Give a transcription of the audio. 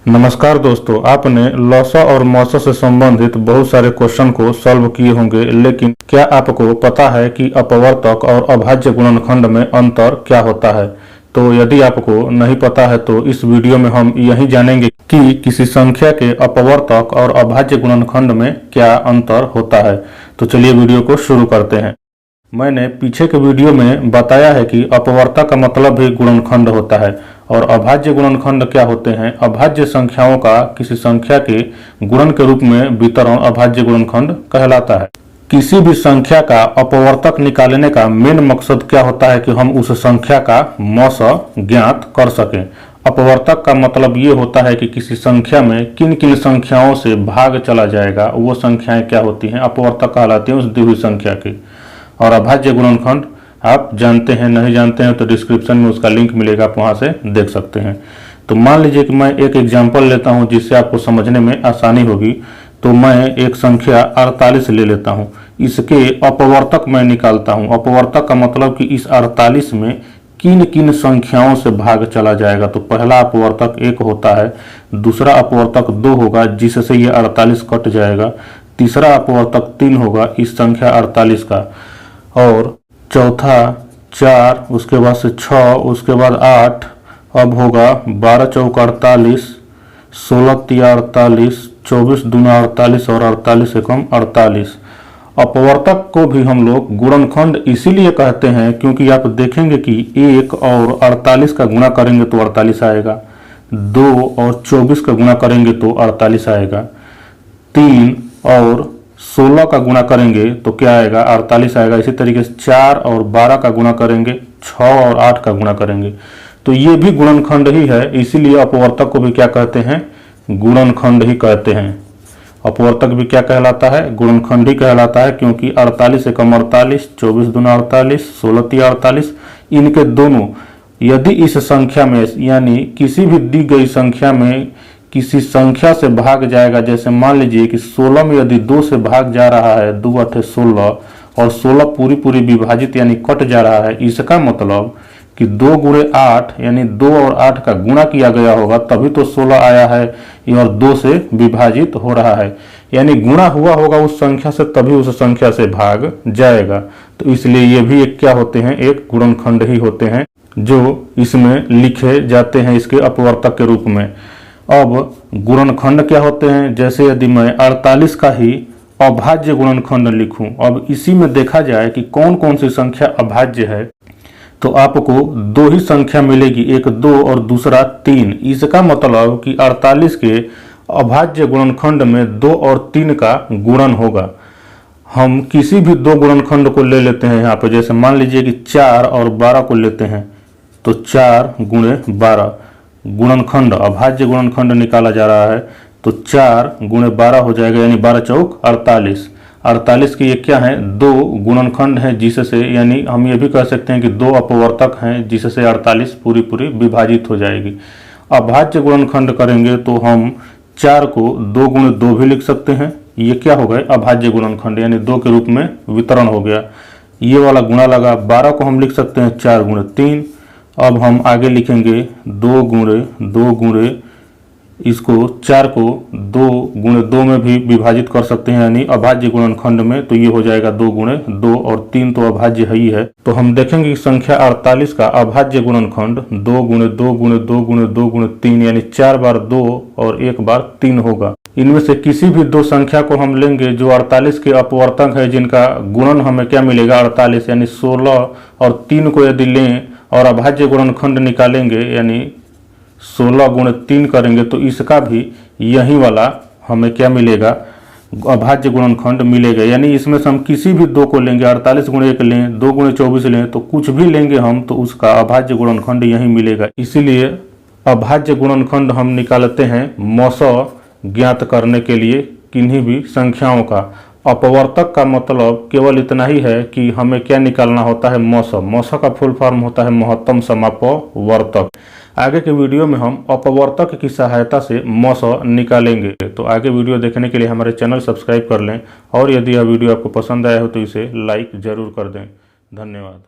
नमस्कार दोस्तों, आपने लॉसा और मौसा से संबंधित बहुत सारे क्वेश्चन को सॉल्व किए होंगे, लेकिन क्या आपको पता है कि अपवर्तक और अभाज्य गुणनखंड में अंतर क्या होता है? तो यदि आपको नहीं पता है तो इस वीडियो में हम यही जानेंगे कि किसी संख्या के अपवर्तक और अभाज्य गुणनखंड में क्या अंतर होता है। तो चलिए वीडियो को शुरू करते हैं। मैंने पीछे के वीडियो में बताया है कि अपवर्तक का मतलब भी गुणनखंड होता है और अभाज्य गुणनखंड क्या होते हैं। अभाज्य संख्याओं का किसी संख्या के गुणन के रूप में वितरण अभाज्य गुणनखंड कहलाता है। किसी भी संख्या का अपवर्तक निकालने का मेन मकसद क्या होता है कि हम उस संख्या का मौस ज्ञात कर सकें। अपवर्तक का मतलब ये होता है कि किसी संख्या में किन किन संख्याओं से भाग चला जाएगा, वो संख्याएं क्या होती हैं, अपवर्तक कहलाती हैं उस दी हुई संख्या की। और अभाज्य गुणनखंड आप जानते हैं, नहीं जानते हैं तो डिस्क्रिप्शन में उसका लिंक मिलेगा, आप वहां से देख सकते हैं। तो मान लीजिए कि मैं एक एग्जांपल लेता हूं जिससे आपको समझने में आसानी होगी। तो मैं एक संख्या 48 ले लेता हूं, इसके अपवर्तक मैं निकालता हूं। अपवर्तक का मतलब कि इस 48 में किन किन संख्याओं से भाग चला जाएगा। तो पहला अपवर्तक 1 होता है, दूसरा अपवर्तक 2 होगा जिससे ये 48 कट जाएगा, तीसरा अपवर्तक 3 होगा इस संख्या 48 का, और चौथा 4, उसके बाद से 6, उसके बाद 8, अब होगा 12 चौक 48, 16 तिया 48, 24 दूना 48 और 48 एकम 48। अपवर्तक को भी हम लोग गुणनखंड इसीलिए कहते हैं क्योंकि आप देखेंगे कि 1 और 48 का गुणा करेंगे तो 48 आएगा, 2 और 24 का गुणा करेंगे तो 48 आएगा, 3 और 16 का गुणा करेंगे तो क्या आएगा, 48 आएगा। इसी तरीके से 4 और 12 का गुणा करेंगे, 6 और 8 का गुणा करेंगे, तो ये भी गुणनखंड ही है। इसीलिए अपवर्तक को भी क्या कहते हैं, गुणनखंड ही कहते हैं। अपवर्तक भी क्या कहलाता है, गुणनखंड ही कहलाता है, क्योंकि 48 एकम 48, 24 दूना 48, 16 तिया 48, इनके दोनों यदि इस संख्या में यानी किसी भी दी गई संख्या में किसी संख्या से भाग जाएगा, जैसे मान लीजिए कि 16 में यदि 2 से भाग जा रहा है, 2 8 16 और 16 पूरी पूरी विभाजित यानी कट जा रहा है, इसका मतलब कि 2 गुणे 8 यानी 2 और 8 का गुणा किया गया होगा तभी तो 16 आया है, और 2 से विभाजित हो रहा है, यानी गुणा हुआ होगा उस संख्या से तभी उस संख्या से भाग जाएगा। तो इसलिए ये भी एक क्या होते हैं, एक गुणनखंड ही होते हैं जो इसमें लिखे जाते हैं इसके अपवर्तक के रूप में। अब गुणनखंड क्या होते हैं, जैसे यदि मैं 48 का ही अभाज्य गुणनखंड लिखूं, अब इसी में देखा जाए कि कौन कौन सी संख्या अभाज्य है, तो आपको 2 ही संख्या मिलेगी, एक 2 और दूसरा 3। इसका मतलब कि 48 के अभाज्य गुणनखंड में 2 और 3 का गुणन होगा। हम किसी भी 2 गुणनखंड को ले लेते हैं यहाँ पे, जैसे मान लीजिए कि 4 और 12 को लेते हैं, तो 4 गुणे 12 गुणनखंड अभाज्य गुणनखंड निकाला जा रहा है, तो 4 गुणे 12 हो जाएगा, यानी 12 चौक 48। 48 के ये क्या है, 2 गुणनखंड हैं जिससे, यानी हम ये भी कह सकते हैं कि 2 अपवर्तक हैं जिससे 48 पूरी पूरी विभाजित हो जाएगी। अभाज्य गुणनखंड करेंगे तो हम 4 को 2 गुणे 2 भी लिख सकते हैं, ये क्या हो गए अभाज्य गुणनखंड, यानी 2 के रूप में वितरण हो गया, ये वाला गुणा लगा। 12 को हम लिख सकते हैं 4 गुणे 3। अब हम आगे लिखेंगे 2 गुणे इसको 4 को 2 गुणे 2 में भी विभाजित कर सकते हैं, यानी अभाज्य गुणनखंड में, तो ये हो जाएगा 2 गुणे 2 और 3 तो अभाज्य ही है। तो हम देखेंगे कि संख्या 48 का अभाज्य गुणनखंड 2 गुणे 2 गुणे 2 गुणे 2 गुणे 3 यानी 4 बार 2 और 1 बार 3 होगा। इनमें से किसी भी 2 संख्या को हम लेंगे जो 48 के अपवर्तक है, जिनका गुणन हमें क्या मिलेगा 48, यानी 16 और 3 को यदि लें और अभाज्य गुणनखंड निकालेंगे यानी 16 गुणे 3 करेंगे तो इसका भी यही वाला हमें क्या मिलेगा, अभाज्य गुणनखंड मिलेगा। यानी इसमें से हम किसी भी 2 को लेंगे, 48 गुणे 1 लें, 2 गुणे 24 लें, तो कुछ भी लेंगे हम तो उसका अभाज्य गुणनखंड यही मिलेगा। इसीलिए अभाज्य गुणनखंड हम निकालते हैं मौस ज्ञात करने के लिए किन्हीं भी संख्याओं का। अपवर्तक का मतलब केवल इतना ही है कि हमें क्या निकालना होता है, मौस। मौस का फुल फॉर्म होता है महत्तम समापवर्तक। आगे के वीडियो में हम अपवर्तक की सहायता से मौस निकालेंगे। तो आगे वीडियो देखने के लिए हमारे चैनल सब्सक्राइब कर लें, और यदि यह वीडियो आपको पसंद आया हो तो इसे लाइक जरूर कर दें। धन्यवाद।